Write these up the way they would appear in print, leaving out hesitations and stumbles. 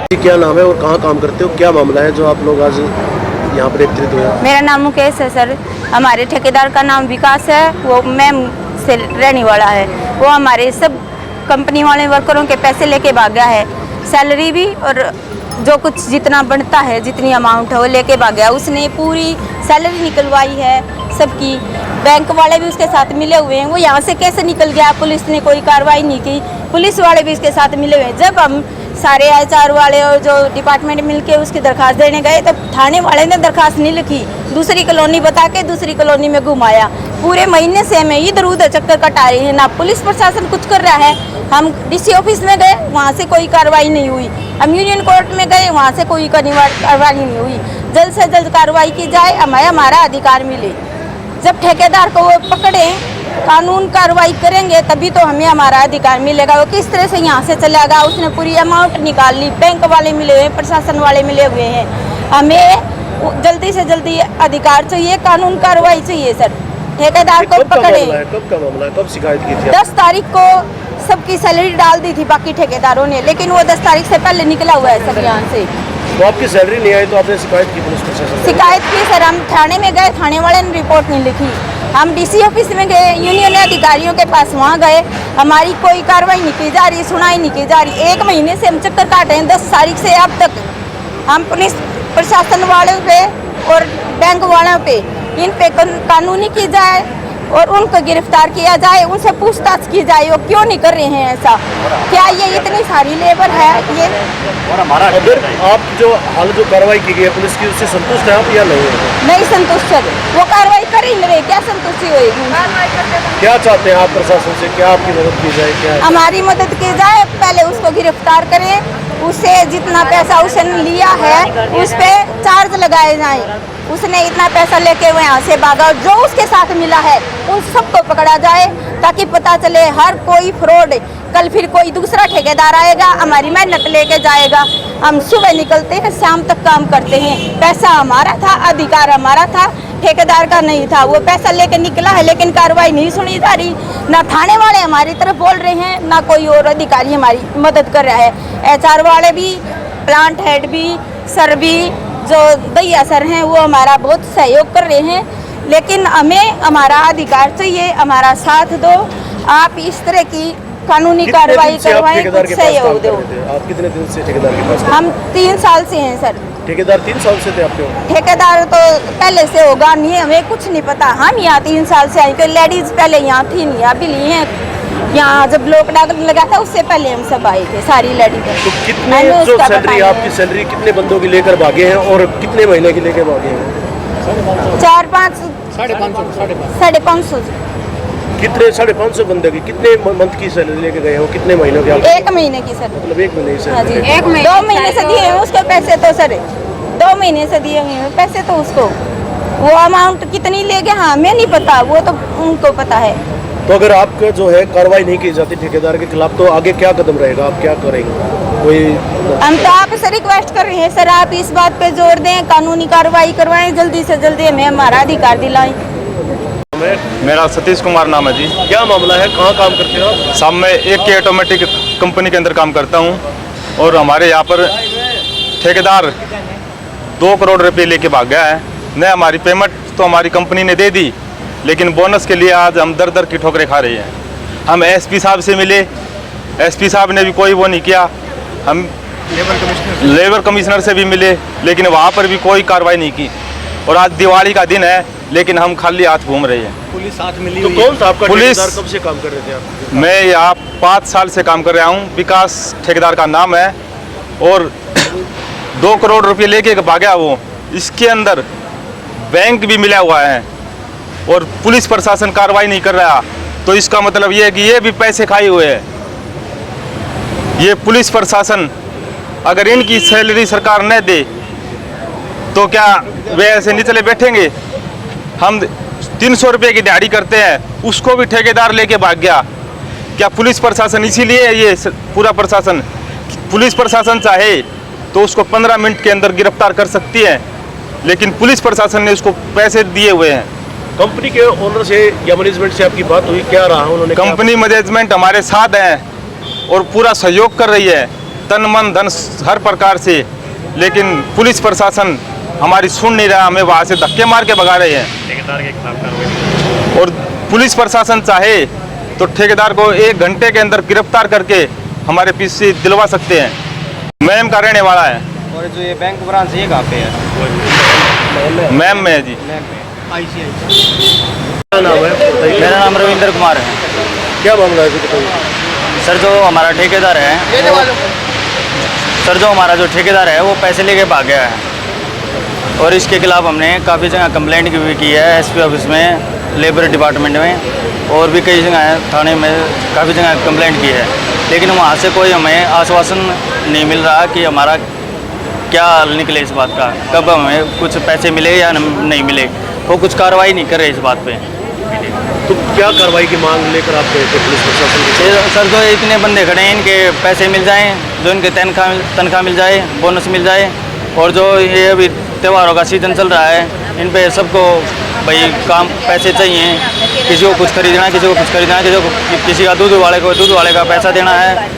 क्या नाम है और कहाँ काम करते हो, क्या मामला है जो आप लोग आज यहाँ पर एकत्रित हुए? मेरा नाम मुकेश है सर। हमारे ठेकेदार का नाम विकास है, वो मैम से रहने वाला है। वो हमारे सब कंपनी वाले वर्करों के पैसे लेके भाग गया है, सैलरी भी और जो कुछ जितना बनता है, जितनी अमाउंट है वो लेके भाग गया। उसने पूरी सैलरी निकलवाई है सबकी, बैंक वाले भी उसके साथ मिले हुए हैं। वो यहाँ से कैसे निकल गया, पुलिस ने कोई कार्रवाई नहीं की, पुलिस वाले भी इसके साथ मिले हुए हैं। जब हम सारे HR वाले और जो डिपार्टमेंट मिलके उसकी दरखास्त देने गए तो थाने वाले ने दरखास्त नहीं लिखी, दूसरी कॉलोनी बता के दूसरी कॉलोनी में घुमाया। पूरे महीने से हमें इधर उधर चक्कर कटा रही है, ना पुलिस प्रशासन कुछ कर रहा है। हम DC ऑफिस में गए, वहाँ से कोई कार्रवाई नहीं हुई। हम यूनियन कोर्ट में गए, वहाँ से कोई कार्रवाई नहीं हुई। जल्द से जल्द कार्रवाई की जाए, हमें हमारा अधिकार मिले। जब ठेकेदार को वो पकड़े, कानून कार्रवाई करेंगे तभी तो हमें हमारा अधिकार मिलेगा। वो किस तरह से यहाँ से चला गया, उसने पूरी अमाउंट निकाल ली, बैंक वाले मिले हुए हैं, प्रशासन वाले मिले हुए हैं। हमें जल्दी से जल्दी अधिकार चाहिए, कानून कार्रवाई चाहिए सर। ठेकेदार को पकड़े। कब का मामला है, कब शिकायत की थी? 10 तारीख को सबकी सैलरी डाल दी थी बाकी ठेकेदारों ने, लेकिन वो 10 तारीख से पहले निकला हुआ है सब यहाँ से। तो आपकी सैलरी नहीं आई तो आपने शिकायत की पुलिस प्रशासन? शिकायत की सर, हम थाने में गए, थाने वाले ने रिपोर्ट नहीं लिखी। हम DC ऑफिस में गए, यूनियन अधिकारियों के पास वहाँ गए, हमारी कोई कार्रवाई नहीं की जा रही, सुनाई नहीं की जा रही। 1 महीने से हम चक्कर काट रहे हैं, 10 तारीख से अब तक। हम पुलिस प्रशासन वालों पे और बैंक वालों पे, इन पे कानूनी की जाए और उनको गिरफ्तार किया जाए, उनसे पूछताछ की जाए, वो क्यों नहीं कर रहे हैं ऐसा। क्या ये इतनी सारी लेबर है ये? अगर आप जो हाल जो कार्रवाई की गई है पुलिस की, उससे संतुष्ट है आप या नहीं? नहीं संतुष्ट सर, वो कार्रवाई कर ही नहीं रहे, क्या संतुष्टि होगी? क्या चाहते हैं आप प्रशासन से, क्या आपकी मदद की जाए? क्या हमारी मदद की जाए, पहले उसको गिरफ्तार करें, उससे जितना पैसा उसने लिया है उस पे चार्ज लगाए जाएं। उसने इतना पैसा लेके वो यहाँ से भागा, जो उसके साथ मिला है उन सबको पकड़ा जाए, ताकि पता चले हर कोई फ्रॉड। कल फिर कोई दूसरा ठेकेदार आएगा, हमारी मेहनत लेके जाएगा। हम सुबह निकलते हैं, शाम तक काम करते हैं, पैसा हमारा था, अधिकार हमारा था, ठेकेदार का नहीं था। वो पैसा लेके निकला है, लेकिन कार्रवाई नहीं सुनी जा रही। ना थाने वाले हमारी तरफ बोल रहे हैं, ना कोई और अधिकारी हमारी मदद कर रहा है। HR वाले भी, प्लांट हेड भी, सर भी, जो दैया सर हैं, वो हमारा बहुत सहयोग कर रहे हैं। लेकिन हमें हमारा अधिकार चाहिए, हमारा साथ दो। आप इस तरह की कानूनी कार्रवाई करवाएं, कुछ सहयोग दो। आप कितने दिन से ठेकेदार के पास? हम 3 साल से हैं सर। ठेकेदार 3 साल से थे आपके? ठेकेदार तो पहले से होगा, नहीं हमें कुछ नहीं पता। हम यहाँ 3 साल से आए, क्योंकि लेडीज पहले यहाँ थी नहीं, अभी लिए हैं। यहाँ जब लॉकडाउन लगा था उससे पहले हम सब आए थे, सारी लेडीज। तो कितने जो सैलरी, आपकी सैलरी कितने बंदों की लेकर भागे हैं और कितने महीने की लेकर भागे हैं? 4-5 साढ़े 500। कितने? 550 बंदे की कितने मंथ की सैलरी लेके गए हो, कितने महीनों की? 1 महीने की सर। मतलब 1 महीने से? हाँ जी, 2 महीने से दिए हैं उसको पैसे तो सर, 2 महीने से दिए हुए हैं पैसे तो उसको। वो अमाउंट कितनी ले गए हमें नहीं पता, वो तो उनको पता है। तो अगर आपका जो है कार्रवाई नहीं की जाती ठेकेदार के खिलाफ, तो आगे क्या कदम रहेगा, आप क्या करेंगे? कोई हम तो आपसे रिक्वेस्ट कर रहे हैं सर, आप इस बात पे जोर दें, कानूनी कार्रवाई करवाएं, जल्दी से जल्दी हमें हमारा अधिकार दिलाएं। मेरा सतीश कुमार नाम है जी। क्या मामला है, कहाँ काम करते हो आप? साहब मैं एक के ऑटोमेटिक कंपनी के अंदर काम करता हूँ, और हमारे यहाँ पर ठेकेदार 2 करोड़ रुपए लेके भाग गया है। न हमारी पेमेंट तो हमारी कंपनी ने दे दी, लेकिन बोनस के लिए आज हम दर दर की ठोकरें खा रहे हैं। हम SP साहब से मिले, SP साहब ने भी कोई वो नहीं किया। हम लेबर कमिश्नर से भी मिले, लेकिन वहाँ पर भी कोई कार्रवाई नहीं की। और आज दिवाली का दिन है, लेकिन हम खाली हाथ घूम रहे हैं। पुलिस साथ मिली? तो कौन सा आपका ठेकेदार, कब से काम कर रहे थे आप? मैं यहाँ 5 साल से काम कर रहा हूँ। विकास ठेकेदार का नाम है, और 2 करोड़ रुपए लेके भागा वो। इसके अंदर बैंक भी मिला हुआ है और पुलिस प्रशासन कार्रवाई नहीं कर रहा, तो इसका मतलब ये है कि ये भी पैसे खाए हुए हैं। ये पुलिस प्रशासन अगर इनकी सैलरी सरकार न दे तो क्या वे ऐसे निचले बैठेंगे? हम 300 रुपये की दिहाड़ी करते हैं, उसको भी ठेकेदार लेके भाग गया। क्या पुलिस प्रशासन, इसीलिए ये पूरा प्रशासन, पुलिस प्रशासन चाहे तो उसको 15 मिनट के अंदर गिरफ्तार कर सकती है, लेकिन पुलिस प्रशासन ने उसको पैसे दिए हुए हैं। कंपनी के ओनर से या मैनेजमेंट से आपकी बात हुई, क्या रहा उन्होंने? कंपनी मैनेजमेंट हमारे साथ है और पूरा सहयोग कर रही है। तन मन धन हर प्रकार से, लेकिन पुलिस प्रशासन हमारी सुन नहीं रहा, हमें वहाँ से धक्के मार के भगा रहे हैं। ठेकेदार के खिलाफ कार्रवाई। और पुलिस प्रशासन चाहे तो ठेकेदार को 1 घंटे के अंदर गिरफ्तार करके हमारे पीछे दिलवा सकते हैं। मैम का रहने वाला है। और जो ये बैंक ब्रांच ये कहाँ पे है? मैम में है जी। क्या नाम है बताइए? मेरा नाम रविंद्र कुमार है। क्या मामला है जी बताइए? सर जो हमारा ठेकेदार है जो ठेकेदार है वो पैसे लेके भाग गया है, और इसके खिलाफ हमने काफ़ी जगह कंप्लेंट भी की है, एसपी ऑफिस में, लेबर डिपार्टमेंट में, और भी कई जगह थाने में काफ़ी जगह कंप्लेंट की है। लेकिन वहाँ से कोई हमें आश्वासन नहीं मिल रहा कि हमारा क्या हल निकले इस बात का, कब हमें कुछ पैसे मिले या नहीं मिले। वो कुछ कार्रवाई नहीं कर रहे इस बात पे। तो क्या कार्रवाई की मांग लेकर आप गए थे पुलिस प्रशासन के साथ? सर जो इतने बंदे खड़े हैं, इनके पैसे मिल जाएं, जो इनके तनख्वाह मिल जाए, बोनस मिल जाए, और जो ये अभी त्योहारों का सीज़न चल रहा है, इन पे सबको भाई काम पैसे चाहिए। किसी को कुछ खरीदना है, किसी को कुछ खरीदना है, किसी का दूध वाले का पैसा देना है,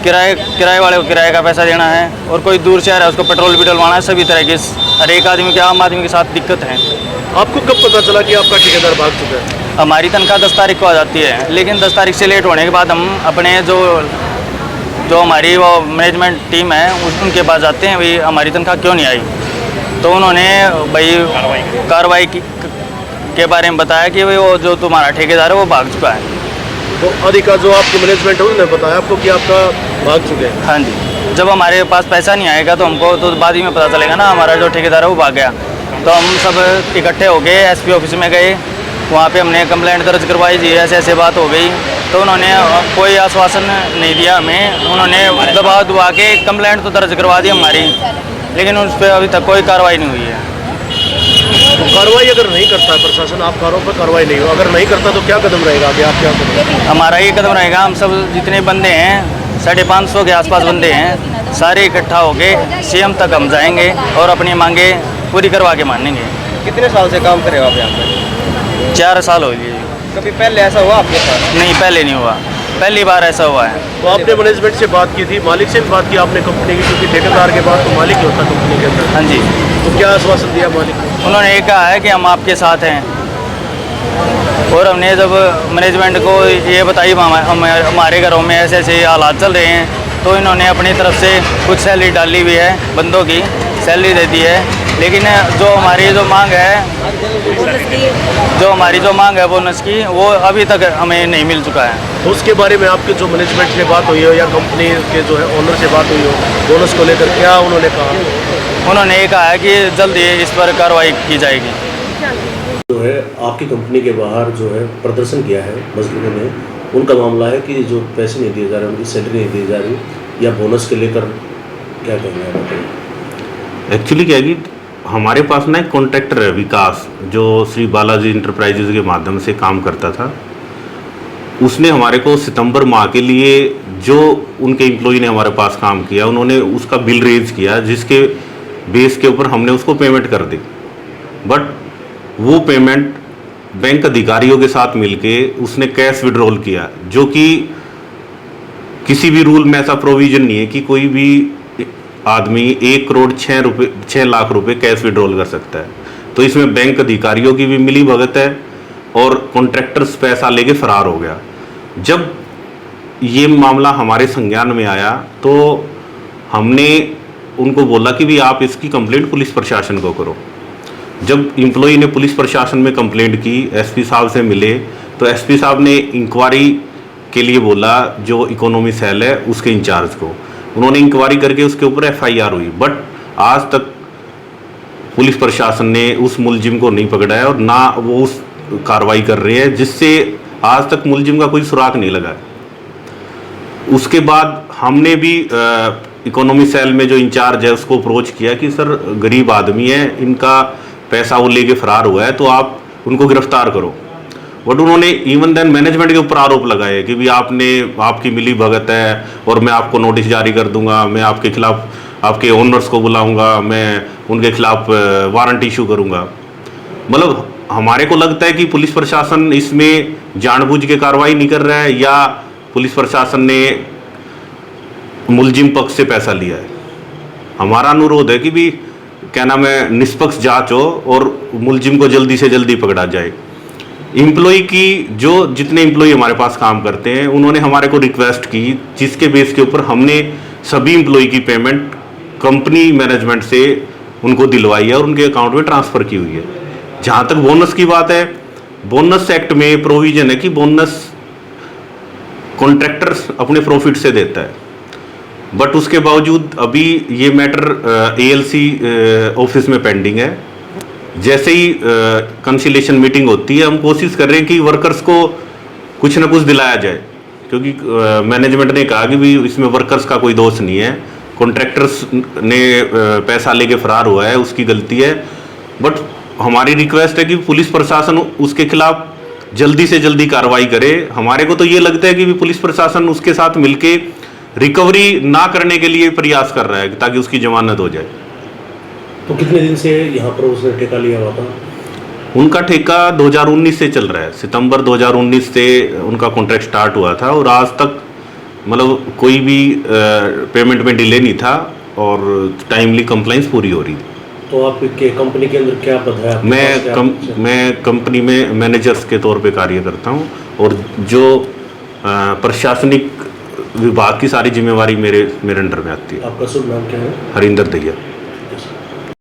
किराए वाले को किराए का पैसा देना है, और कोई दूर से आ रहा है उसको पेट्रोल भी डलवाना है। सभी तरह के हर एक आदमी के, आम आदमी के साथ दिक्कत है। आपको कब पता चला कि आपका ठेकेदार भाग चुका है? हमारी तनख्वाह 10 तारीख को आ जाती है, लेकिन 10 तारीख से लेट होने के बाद हम अपने जो हमारी वो मैनेजमेंट टीम है उनके पास जाते हैं, भाई हमारी तनख्वाह क्यों नहीं आई। तो उन्होंने भाई कार्रवाई के बारे में बताया कि भाई वो जो तुम्हारा ठेकेदार है वो भाग चुका है। तो अधिकारी जो आपकी मैनेजमेंट है उन्होंने बताया आपको कि आपका भाग चुके हैं? हाँ जी, जब हमारे पास पैसा नहीं आएगा तो हमको तो बाद ही में पता चलेगा ना हमारा जो ठेकेदार है वो भाग गया। तो हम सब इकट्ठे हो गए, एसपी ऑफिस में गए, वहाँ पे हमने कंप्लेंट दर्ज करवाई जी, ऐसे बात हो गई। तो उन्होंने कोई आश्वासन नहीं दिया हमें, उन्होंने दबा के कंप्लेंट तो दर्ज करवा दी हमारी, लेकिन उस पर अभी तक कोई कार्रवाई नहीं हुई है। तो कार्रवाई अगर नहीं करता है प्रशासन, आप कारों पर कार्रवाई नहीं हो, अगर नहीं करता तो क्या कदम रहेगा आगे? आप क्या करेंगे? हमारा ये कदम रहेगा, हम सब जितने बंदे हैं 550 के आसपास बंदे हैं, सारे इकट्ठा होके सीएम तक हम जाएंगे और अपनी मांगे पूरी करवा के मानेंगे। कितने साल से काम कर रहे हो आप यहाँ पे? 4 साल हो गए। कभी पहले ऐसा हुआ आपके साथ? नहीं, पहले नहीं हुआ, पहली बार ऐसा हुआ है। तो आपने मैनेजमेंट से बात की थी, मालिक से भी बात की आपने कंपनी की, क्योंकि ठेकेदार के बाद तो मालिक ही होता कंपनी के अंदर। हाँ जी, तो क्या आश्वासन दिया मालिक ने? उन्होंने ये कहा है कि हम आपके साथ हैं, और हमने जब मैनेजमेंट को ये बताई हमारे घरों में ऐसे ऐसे हालात चल रहे हैं, तो इन्होंने अपनी तरफ से कुछ सैलरी डाली हुई है, बंदों की सैलरी दे दी है। लेकिन जो हमारी मांग है बोनस की, वो अभी तक हमें नहीं मिल चुका है। तो उसके बारे में आपके जो मैनेजमेंट से बात हुई हो या कंपनी के जो है ओनर से बात हुई हो बोनस को लेकर, क्या उन्होंने कहा? उन्होंने ये कहा है कि जल्द ही इस पर कार्रवाई की जाएगी। जो है आपकी कंपनी के बाहर जो है प्रदर्शन किया है मजदूरों ने, उनका मामला है कि जो पैसे नहीं दिए जा रहे, उनकी सैलरी नहीं दी जा रही, या बोनस के लेकर क्या कहना है बताइए? एक्चुअली क्या है कि हमारे पास ना एक कॉन्ट्रैक्टर है विकास, जो श्री बालाजी इंटरप्राइजेज के माध्यम से काम करता था। उसने हमारे को सितंबर माह के लिए जो उनके एम्प्लॉय ने हमारे पास काम किया, उन्होंने उसका बिल रेज किया, जिसके बेस के ऊपर हमने उसको पेमेंट कर दी। बट वो पेमेंट बैंक अधिकारियों के साथ मिलके उसने कैश विड्रॉल किया, जो कि किसी भी रूल में ऐसा प्रोविजन नहीं है कि कोई भी आदमी 1 करोड़ 6 लाख रुपए कैश विड्रॉल कर सकता है। तो इसमें बैंक अधिकारियों की भी मिली भगत है और कॉन्ट्रैक्टर्स पैसा लेके फरार हो गया। जब ये मामला हमारे संज्ञान में आया तो हमने उनको बोला कि भी आप इसकी कंप्लेंट पुलिस प्रशासन को करो। जब एम्प्लॉई ने पुलिस प्रशासन में कंप्लेंट की, एसपी साहब से मिले, तो एसपी साहब ने इंक्वायरी के लिए बोला जो इकोनॉमी सेल है उसके इंचार्ज को। उन्होंने इंक्वायरी करके उसके ऊपर एफआईआर हुई, बट आज तक पुलिस प्रशासन ने उस मुलजिम को नहीं पकड़ा है और ना वो उस कार्रवाई कर रही है, जिससे आज तक मुलजिम का कोई सुराग नहीं लगा है। उसके बाद हमने भी इकोनॉमी सेल में जो इंचार्ज है उसको अप्रोच किया कि सर गरीब आदमी है, इनका पैसा वो लेके फरार हुआ है, तो आप उनको गिरफ्तार करो। बट उन्होंने इवन देन मैनेजमेंट के ऊपर आरोप लगाए कि भी आपकी मिली भगत है और मैं आपको नोटिस जारी कर दूंगा, मैं आपके खिलाफ आपके ओनर्स को बुलाऊंगा, मैं उनके खिलाफ वारंट इशू करूंगा। मतलब हमारे को लगता है कि पुलिस प्रशासन इसमें जानबूझ के कार्रवाई नहीं कर रहा है, या पुलिस प्रशासन ने मुलजिम पक्ष से पैसा लिया है। हमारा अनुरोध है कि भी क्या नाम है, निष्पक्ष जांच हो और मुलजिम को जल्दी से जल्दी पकड़ा जाए। एम्प्लॉय की जो जितने एम्प्लॉय हमारे पास काम करते हैं उन्होंने हमारे को रिक्वेस्ट की, जिसके बेस के ऊपर हमने सभी एम्प्लॉय की पेमेंट कंपनी मैनेजमेंट से उनको दिलवाई है और उनके अकाउंट में ट्रांसफ़र की हुई है। जहाँ तक बोनस की बात है, बोनस एक्ट में प्रोविजन है कि बोनस कॉन्ट्रैक्टर्स अपने प्रॉफिट से देता है, बट उसके बावजूद अभी ये मैटर एएलसी ऑफिस में पेंडिंग है। जैसे ही कंसिलेशन मीटिंग होती है हम कोशिश कर रहे हैं कि वर्कर्स को कुछ ना कुछ दिलाया जाए, क्योंकि मैनेजमेंट ने कहा कि भी इसमें वर्कर्स का कोई दोष नहीं है, कॉन्ट्रैक्टर्स ने पैसा लेके फरार हुआ है, उसकी गलती है। बट हमारी रिक्वेस्ट है कि पुलिस प्रशासन उसके खिलाफ जल्दी से जल्दी कार्रवाई करे। हमारे को तो ये लगता है कि भी पुलिस प्रशासन उसके साथ मिलके रिकवरी ना करने के लिए प्रयास कर रहा है ताकि उसकी जमानत हो जाए। तो कितने दिन से यहाँ पर उसने ठेका लिया हुआ था? उनका ठेका 2019 से चल रहा है। सितंबर 2019 से उनका कॉन्ट्रैक्ट स्टार्ट हुआ था और आज तक मतलब कोई भी पेमेंट में डिले नहीं था और टाइमली कंप्लाइंस पूरी हो रही थी। तो आपके कंपनी के अंदर क्या पद है? मैं कंपनी में मैनेजर्स के तौर पे कार्य करता हूँ और जो प्रशासनिक विभाग की सारी जिम्मेवारी मेरे अंडर में आती है। आपका शुभ नाम क्या है? हरिंदर दहिया।